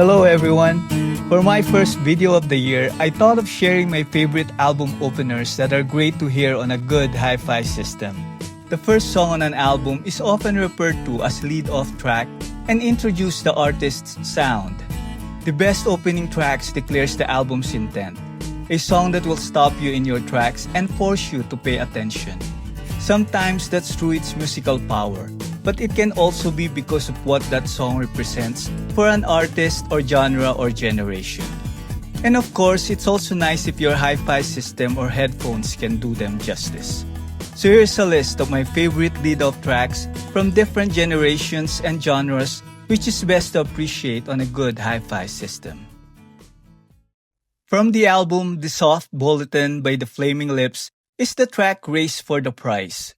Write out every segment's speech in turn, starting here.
Hello everyone! For my first video of the year, I thought of sharing my favorite album openers that are great to hear on a good hi-fi system. The first song on an album is often referred to as lead-off track and introduces the artist's sound. The best opening tracks declares the album's intent, a song that will stop you in your tracks and force you to pay attention. Sometimes that's through its musical power, but it can also be because of what that song represents for an artist or genre or generation. And of course, it's also nice if your hi-fi system or headphones can do them justice. So here's a list of my favorite lead-off tracks from different generations and genres which is best to appreciate on a good hi-fi system. From the album The Soft Bulletin by the Flaming Lips is the track Race for the Prize.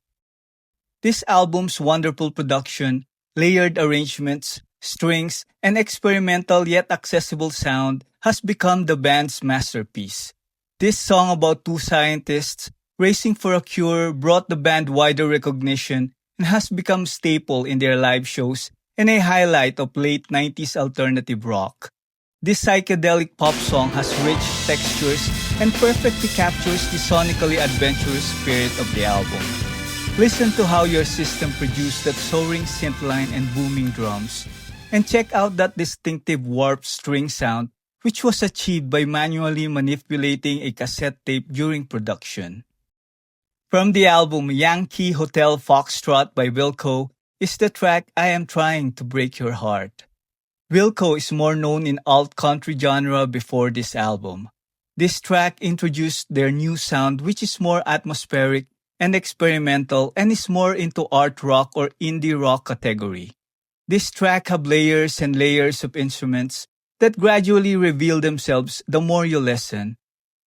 This album's wonderful production, layered arrangements, strings, and experimental yet accessible sound has become the band's masterpiece. This song about two scientists racing for a cure brought the band wider recognition and has become staple in their live shows and a highlight of late 90s alternative rock. This psychedelic pop song has rich textures and perfectly captures the sonically adventurous spirit of the album. Listen to how your system produced that soaring synth line and booming drums, and check out that distinctive warped string sound which was achieved by manually manipulating a cassette tape during production. From the album Yankee Hotel Foxtrot by Wilco is the track I Am Trying to Break Your Heart. Wilco is more known in alt-country genre before this album. This track introduced their new sound which is more atmospheric and experimental and is more into art rock or indie rock category. This track have layers and layers of instruments that gradually reveal themselves the more you listen.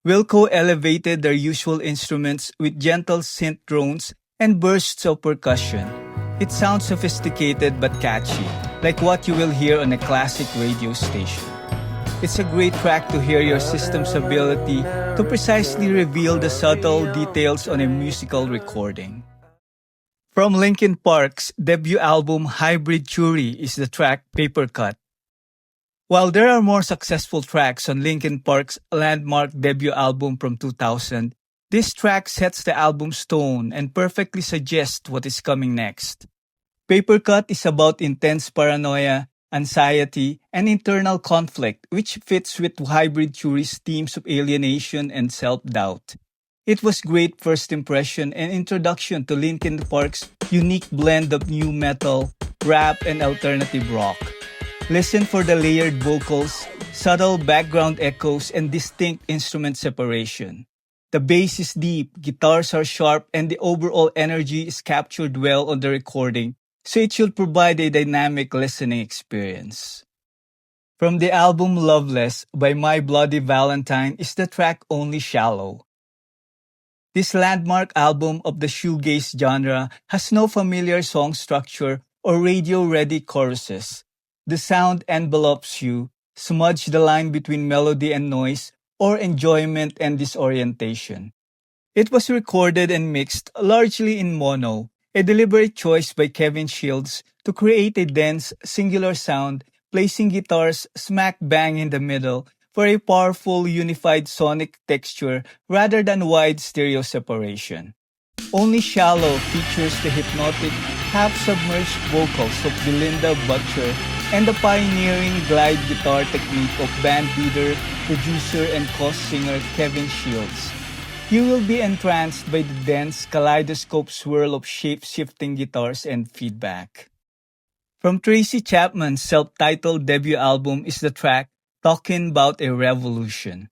Wilco elevated their usual instruments with gentle synth drones and bursts of percussion. It sounds sophisticated but catchy, like what you will hear on a classic radio station. It's a great track to hear your system's ability to precisely reveal the subtle details on a musical recording. From Linkin Park's debut album Hybrid Theory is the track Papercut. While there are more successful tracks on Linkin Park's landmark debut album from 2000, this track sets the album's tone and perfectly suggests what is coming next. Papercut is about intense paranoia, anxiety, and internal conflict which fits with Hybrid Theory's themes of alienation and self-doubt. It was great first impression and introduction to Linkin Park's unique blend of new metal, rap, and alternative rock. Listen for the layered vocals, subtle background echoes, and distinct instrument separation. The bass is deep, guitars are sharp, and the overall energy is captured well on the recording, so it should provide a dynamic listening experience. From the album Loveless by My Bloody Valentine is the track Only Shallow. This landmark album of the shoegaze genre has no familiar song structure or radio-ready choruses. The sound envelopes you, smudge the line between melody and noise, or enjoyment and disorientation. It was recorded and mixed largely in mono, a deliberate choice by Kevin Shields to create a dense, singular sound, placing guitars smack bang in the middle for a powerful, unified sonic texture rather than wide stereo separation. Only Shallow features the hypnotic, half-submerged vocals of Belinda Butcher and the pioneering glide guitar technique of band leader, producer, and co-singer Kevin Shields. You will be entranced by the dense kaleidoscope swirl of shape-shifting guitars and feedback. From Tracy Chapman's self-titled debut album is the track Talkin' About a Revolution.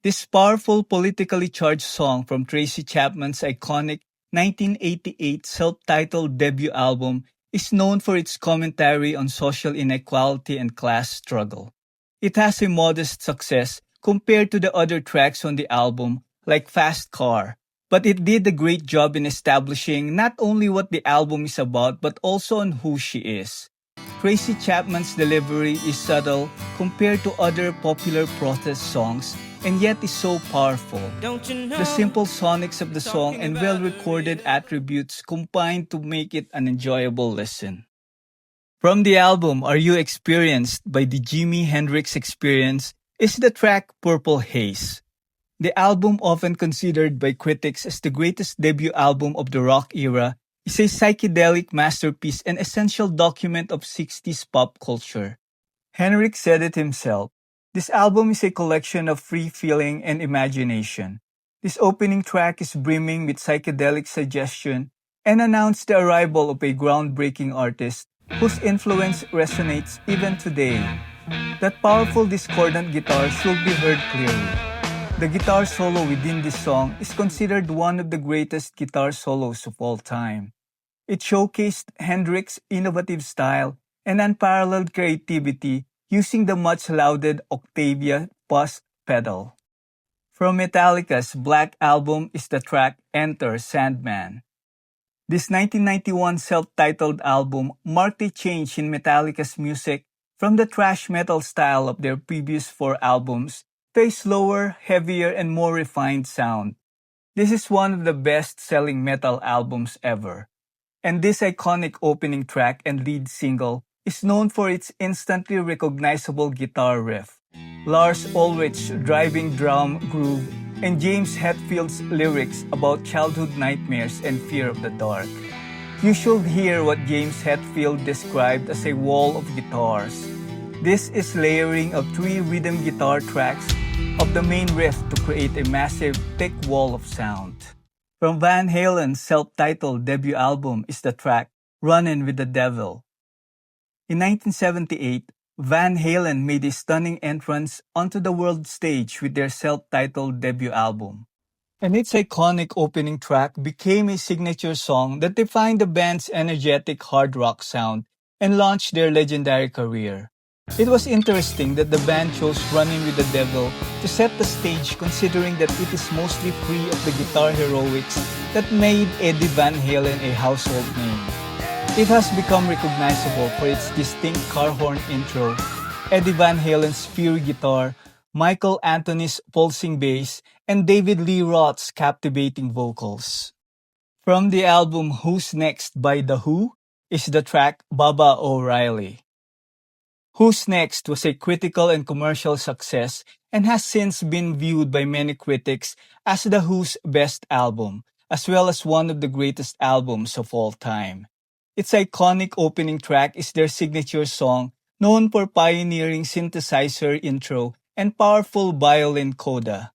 This powerful politically charged song from Tracy Chapman's iconic 1988 self-titled debut album is known for its commentary on social inequality and class struggle. It has a modest success compared to the other tracks on the album, like Fast Car, but it did a great job in establishing not only what the album is about but also on who she is. Tracy Chapman's delivery is subtle compared to other popular protest songs and yet is so powerful. The simple sonics of the song and well-recorded attributes combine to make it an enjoyable listen. From the album Are You Experienced by the Jimi Hendrix Experience is the track Purple Haze. The album, often considered by critics as the greatest debut album of the rock era, is a psychedelic masterpiece and essential document of 60s pop culture. Hendrix said it himself. This album is a collection of free feeling and imagination. This opening track is brimming with psychedelic suggestion and announced the arrival of a groundbreaking artist whose influence resonates even today. That powerful discordant guitar should be heard clearly. The guitar solo within this song is considered one of the greatest guitar solos of all time. It showcased Hendrix's innovative style and unparalleled creativity using the much-lauded Octavia Bus pedal. From Metallica's Black Album is the track Enter Sandman. This 1991 self-titled album marked a change in Metallica's music from the thrash metal style of their previous four albums to a slower, heavier, and more refined sound. This is one of the best-selling metal albums ever. And this iconic opening track and lead single is known for its instantly recognizable guitar riff, Lars Ulrich's driving drum groove, and James Hetfield's lyrics about childhood nightmares and fear of the dark. You should hear what James Hetfield described as a wall of guitars. This is layering of 3 rhythm guitar tracks of the main riff to create a massive, thick wall of sound. From Van Halen's self-titled debut album is the track Runnin' with the Devil. In 1978, Van Halen made a stunning entrance onto the world stage with their self-titled debut album. And its iconic opening track became a signature song that defined the band's energetic hard rock sound and launched their legendary career. It was interesting that the band chose Running with the Devil to set the stage, considering that it is mostly free of the guitar heroics that made Eddie Van Halen a household name. It has become recognizable for its distinct car horn intro, Eddie Van Halen's fury guitar, Michael Anthony's pulsing bass, and David Lee Roth's captivating vocals. From the album Who's Next by The Who is the track Baba O'Reilly. Who's Next was a critical and commercial success and has since been viewed by many critics as The Who's best album, as well as one of the greatest albums of all time. Its iconic opening track is their signature song, known for pioneering synthesizer intro and powerful violin coda.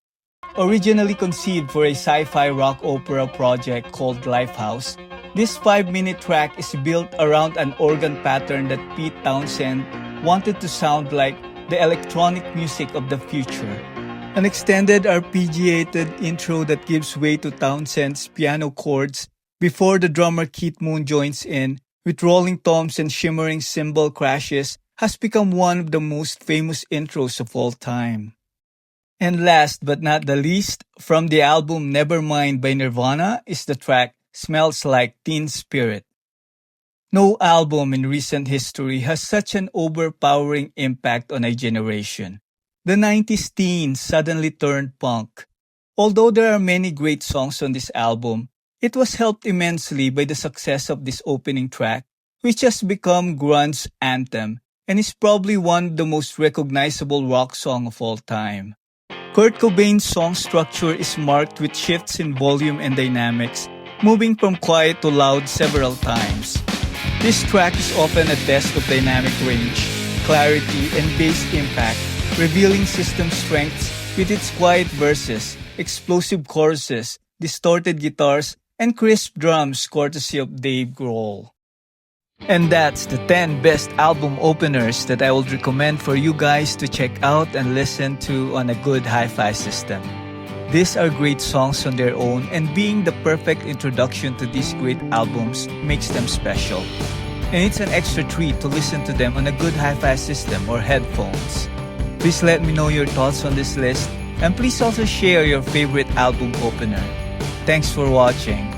Originally conceived for a sci-fi rock opera project called Lifehouse, this 5-minute track is built around an organ pattern that Pete Townshend wanted to sound like the electronic music of the future. An extended arpeggiated intro that gives way to Townshend's piano chords before the drummer Keith Moon joins in, with rolling toms and shimmering cymbal crashes, has become one of the most famous intros of all time. And last but not the least, from the album Nevermind by Nirvana is the track Smells Like Teen Spirit. No album in recent history has such an overpowering impact on a generation. The 90s teens suddenly turned punk. Although there are many great songs on this album, it was helped immensely by the success of this opening track, which has become grunge's anthem and is probably one of the most recognizable rock songs of all time. Kurt Cobain's song structure is marked with shifts in volume and dynamics, moving from quiet to loud several times. This track is often a test of dynamic range, clarity, and bass impact, revealing system strengths with its quiet verses, explosive choruses, distorted guitars, and crisp drums courtesy of Dave Grohl. And that's the 10 best album openers that I would recommend for you guys to check out and listen to on a good hi-fi system. These are great songs on their own, and being the perfect introduction to these great albums makes them special. And it's an extra treat to listen to them on a good hi-fi system or headphones. Please let me know your thoughts on this list, and please also share your favorite album opener. Thanks for watching.